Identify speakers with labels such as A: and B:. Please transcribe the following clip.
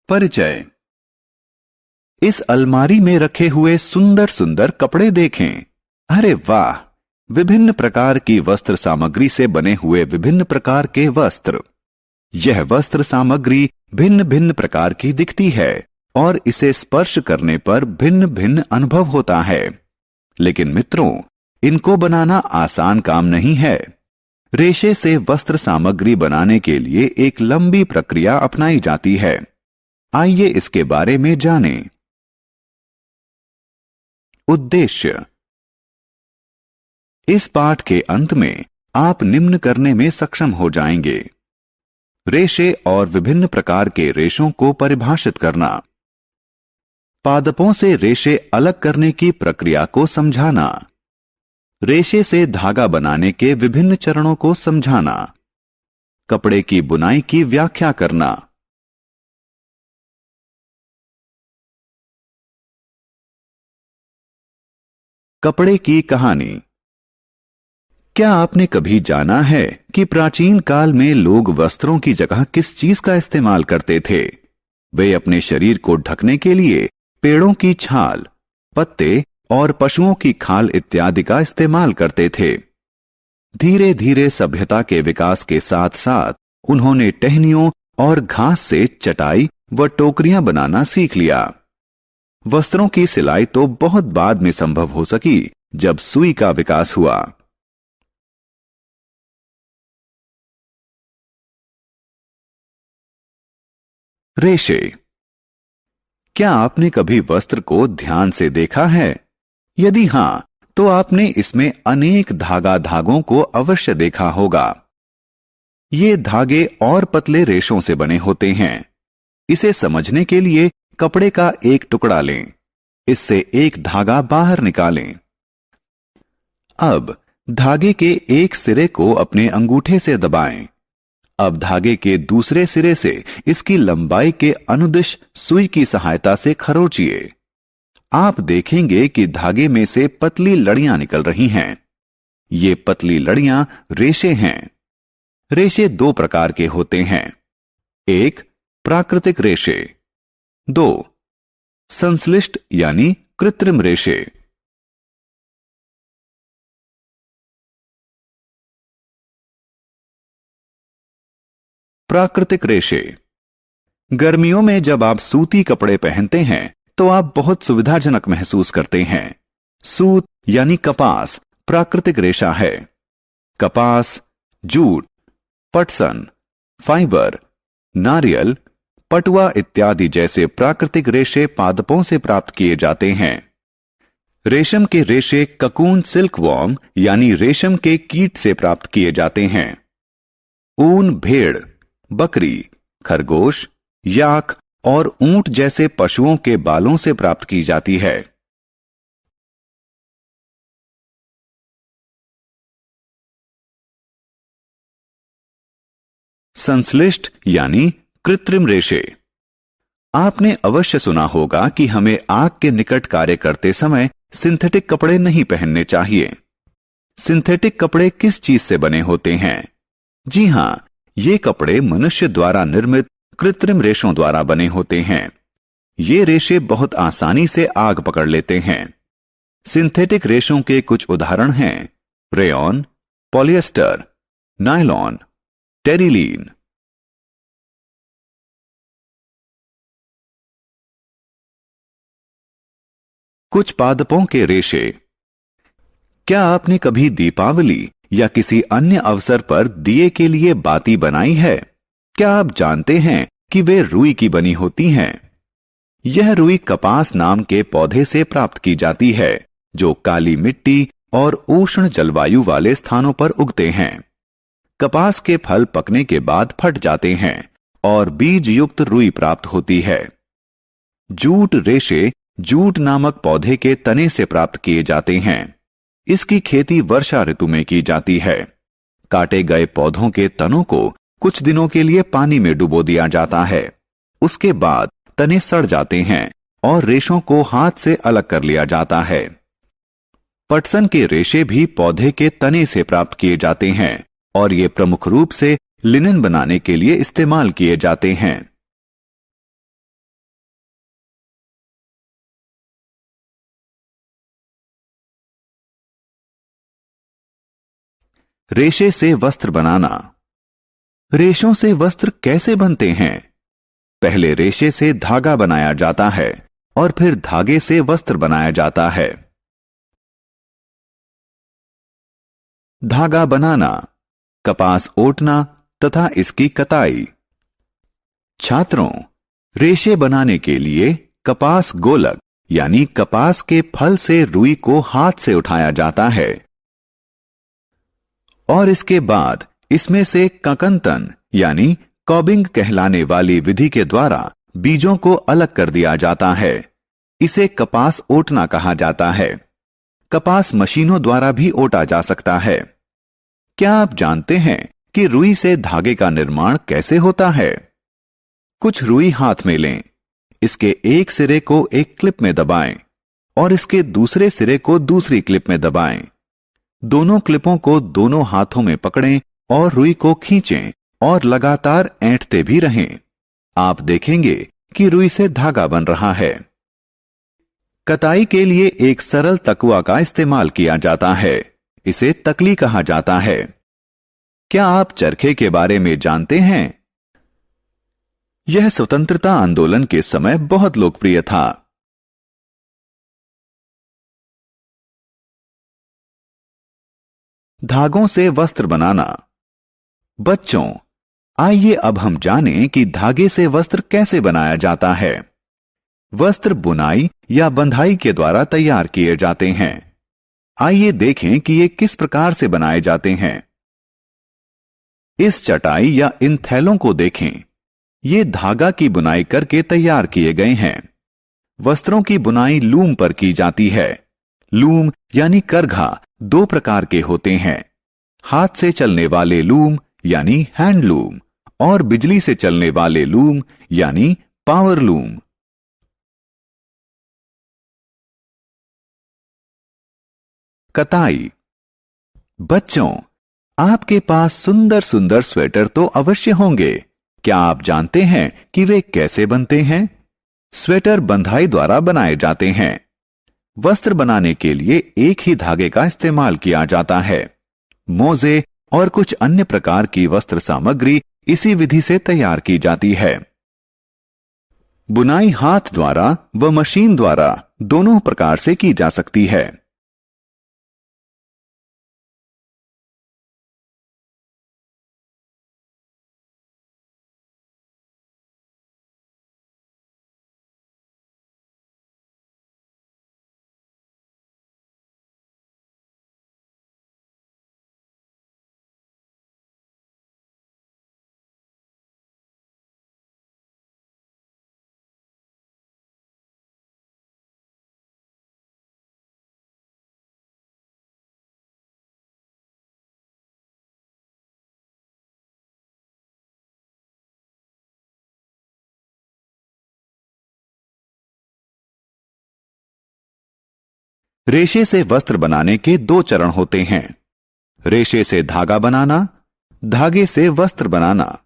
A: परिचय। इस अलमारी में रखे हुए सुंदर सुंदर कपड़े देखें। अरे वाह, विभिन्न प्रकार की वस्त्र सामग्री से बने हुए विभिन्न प्रकार के वस्त्र। यह वस्त्र सामग्री भिन्न भिन्न प्रकार की दिखती है और इसे स्पर्श करने पर भिन्न भिन्न अनुभव होता है। लेकिन मित्रों, इनको बनाना आसान काम नहीं है। रेशे से वस्त्र सामग्री बनाने के लिए एक लंबी प्रक्रिया अपनाई जाती है। आइए इसके बारे में जानें। उद्देश्य। इस पाठ के अंत में आप निम्न करने में सक्षम हो जाएंगे। रेशे और विभिन्न प्रकार के रेशों को परिभाषित करना, पादपों से रेशे अलग करने की प्रक्रिया को समझाना, रेशे से धागा बनाने के विभिन्न चरणों को समझाना, कपड़े की बुनाई की व्याख्या करना। कपड़े की कहानी। क्या आपने कभी जाना है कि प्राचीन काल में लोग वस्त्रों की जगह किस चीज का इस्तेमाल करते थे? वे अपने शरीर को ढकने के लिए पेड़ों की छाल, पत्ते और पशुओं की खाल इत्यादि का इस्तेमाल करते थे। धीरे धीरे सभ्यता के विकास के साथ साथ उन्होंने टहनियों और घास से चटाई व टोकरियां बनाना सीख लिया। वस्त्रों की सिलाई तो बहुत बाद में संभव हो सकी जब सुई का विकास हुआ। रेशे। क्या आपने कभी वस्त्र को ध्यान से देखा है? यदि हां, तो आपने इसमें अनेक धागों को अवश्य देखा होगा। ये धागे और पतले रेशों से बने होते हैं। इसे समझने के लिए कपड़े का एक टुकड़ा लें, इससे एक धागा बाहर निकालें। अब धागे के एक सिरे को अपने अंगूठे से दबाएं। अब धागे के दूसरे सिरे से इसकी लंबाई के अनुदिश सुई की सहायता से खरोंचिए। आप देखेंगे कि धागे में से पतली लड़ियां निकल रही हैं। ये पतली लड़ियां रेशे हैं। रेशे दो प्रकार के होते हैं। एक, प्राकृतिक रेशे। दो, संश्लिष्ट यानी कृत्रिम रेशे। प्राकृतिक रेशे। गर्मियों में जब आप सूती कपड़े पहनते हैं तो आप बहुत सुविधाजनक महसूस करते हैं। सूत यानी कपास प्राकृतिक रेशा है। कपास, जूट, पटसन, फाइबर, नारियल, पटुआ इत्यादि जैसे प्राकृतिक रेशे पादपों से प्राप्त किए जाते हैं। रेशम के रेशे ककून सिल्कवॉर्म यानी रेशम के कीट से प्राप्त किए जाते हैं। ऊन भेड़, बकरी, खरगोश, याक और ऊंट जैसे पशुओं के बालों से प्राप्त की जाती है। संश्लिष्ट यानी कृत्रिम रेशे। आपने अवश्य सुना होगा कि हमें आग के निकट कार्य करते समय सिंथेटिक कपड़े नहीं पहनने चाहिए। सिंथेटिक कपड़े किस चीज से बने होते हैं? जी हां, ये कपड़े मनुष्य द्वारा निर्मित कृत्रिम रेशों द्वारा बने होते हैं। ये रेशे बहुत आसानी से आग पकड़ लेते हैं। सिंथेटिक रेशों के कुछ उदाहरण हैं रेयॉन, पॉलिएस्टर, नायलॉन, टेरिलीन। कुछ पादपों के रेशे। क्या आपने कभी दीपावली या किसी अन्य अवसर पर दिए के लिए बाती बनाई है? क्या आप जानते हैं कि वे रुई की बनी होती हैं? यह रुई कपास नाम के पौधे से प्राप्त की जाती है जो काली मिट्टी और उष्ण जलवायु वाले स्थानों पर उगते हैं। कपास के फल पकने के बाद फट जाते हैं और बीज युक्त रुई प्राप्त होती है। जूट रेशे जूट नामक पौधे के तने से प्राप्त किए जाते हैं। इसकी खेती वर्षा ऋतु में की जाती है। काटे गए पौधों के तनों को कुछ दिनों के लिए पानी में डुबो दिया जाता है। उसके बाद तने सड़ जाते हैं और रेशों को हाथ से अलग कर लिया जाता है। पटसन के रेशे भी पौधे के तने से प्राप्त किए जाते हैं और ये प्रमुख रूप से लिनन बनाने के लिए इस्तेमाल किए जाते हैं। रेशे से वस्त्र बनाना। रेशों से वस्त्र कैसे बनते हैं? पहले रेशे से धागा बनाया जाता है और फिर धागे से वस्त्र बनाया जाता है। धागा बनाना, कपास ओटना तथा इसकी कताई। छात्रों, रेशे बनाने के लिए कपास गोलक यानी कपास के फल से रुई को हाथ से उठाया जाता है और इसके बाद इसमें से ककंतन यानी कॉबिंग कहलाने वाली विधि के द्वारा बीजों को अलग कर दिया जाता है। इसे कपास ओटना कहा जाता है। कपास मशीनों द्वारा भी ओटा जा सकता है। क्या आप जानते हैं कि रुई से धागे का निर्माण कैसे होता है? कुछ रुई हाथ में लें, इसके एक सिरे को एक क्लिप में दबाएं और इसके दूसरे सिरे को दूसरी क्लिप में दबाएं। दोनों क्लिपों को दोनों हाथों में पकड़ें और रुई को खींचें और लगातार ऐंठते भी रहें। आप देखेंगे कि रुई से धागा बन रहा है। कताई के लिए एक सरल तकुआ का इस्तेमाल किया जाता है। इसे तकली कहा जाता है। क्या आप चरखे के बारे में जानते हैं? यह स्वतंत्रता आंदोलन के समय बहुत लोकप्रिय था। धागों से वस्त्र बनाना। बच्चों, आइए अब हम जानें कि धागे से वस्त्र कैसे बनाया जाता है। वस्त्र बुनाई या बंधाई के द्वारा तैयार किए जाते हैं। आइए देखें कि ये किस प्रकार से बनाए जाते हैं। इस चटाई या इन थैलों को देखें। ये धागा की बुनाई करके तैयार किए गए हैं। वस्त्रों की बुनाई लूम पर की जाती है। लूम यानी करघा दो प्रकार के होते हैं, हाथ से चलने वाले लूम यानी हैंडलूम और बिजली से चलने वाले लूम यानी पावर लूम। कताई। बच्चों, आपके पास सुंदर सुंदर स्वेटर तो अवश्य होंगे। क्या आप जानते हैं कि वे कैसे बनते हैं? स्वेटर बंधाई द्वारा बनाए जाते हैं। वस्त्र बनाने के लिए एक ही धागे का इस्तेमाल किया जाता है। मोजे और कुछ अन्य प्रकार की वस्त्र सामग्री इसी विधि से तैयार की जाती है। बुनाई हाथ द्वारा व मशीन द्वारा दोनों प्रकार से की जा सकती है। रेशे से वस्त्र बनाने के दो चरण होते हैं। रेशे से धागा बनाना, धागे से वस्त्र बनाना।